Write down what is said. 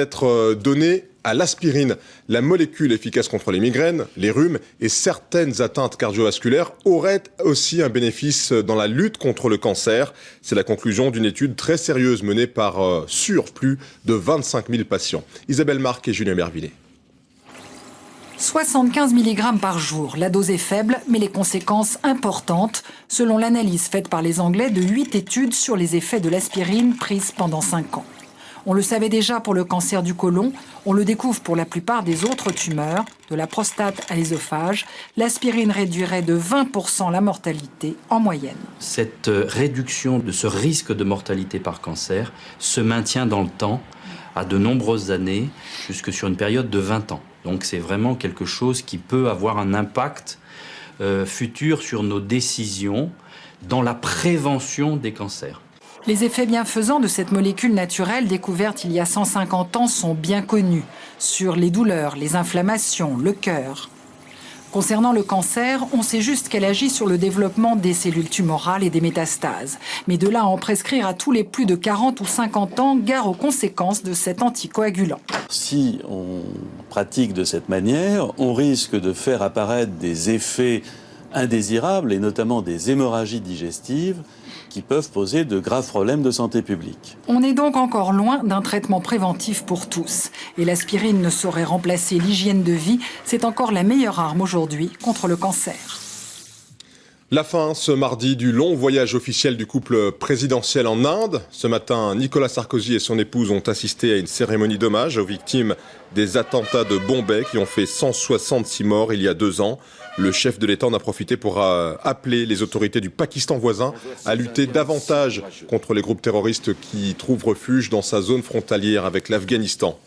Être donné à l'aspirine. La molécule efficace contre les migraines, les rhumes et certaines atteintes cardiovasculaires aurait aussi un bénéfice dans la lutte contre le cancer. C'est la conclusion d'une étude très sérieuse menée par plus de 25 000 patients. Isabelle Marc et Julien Mervillet. 75 mg par jour. La dose est faible, mais les conséquences importantes, selon l'analyse faite par les Anglais de 8 études sur les effets de l'aspirine prise pendant 5 ans. On le savait déjà pour le cancer du côlon, on le découvre pour la plupart des autres tumeurs, de la prostate à l'œsophage. L'aspirine réduirait de 20% la mortalité en moyenne. Cette réduction de ce risque de mortalité par cancer se maintient dans le temps, à de nombreuses années, jusque sur une période de 20 ans. Donc c'est vraiment quelque chose qui peut avoir un impact futur sur nos décisions dans la prévention des cancers. Les effets bienfaisants de cette molécule naturelle découverte il y a 150 ans sont bien connus, sur les douleurs, les inflammations, le cœur. Concernant le cancer, on sait juste qu'elle agit sur le développement des cellules tumorales et des métastases. Mais de là à en prescrire à tous les plus de 40 ou 50 ans, gare aux conséquences de cet anticoagulant. Si on pratique de cette manière, on risque de faire apparaître des effets indésirables et notamment des hémorragies digestives qui peuvent poser de graves problèmes de santé publique. On est donc encore loin d'un traitement préventif pour tous. Et l'aspirine ne saurait remplacer l'hygiène de vie. C'est encore la meilleure arme aujourd'hui contre le cancer. La fin ce mardi du long voyage officiel du couple présidentiel en Inde. Ce matin, Nicolas Sarkozy et son épouse ont assisté à une cérémonie d'hommage aux victimes des attentats de Bombay qui ont fait 166 morts il y a 2 ans. Le chef de l'État en a profité pour appeler les autorités du Pakistan voisin à lutter davantage contre les groupes terroristes qui trouvent refuge dans sa zone frontalière avec l'Afghanistan.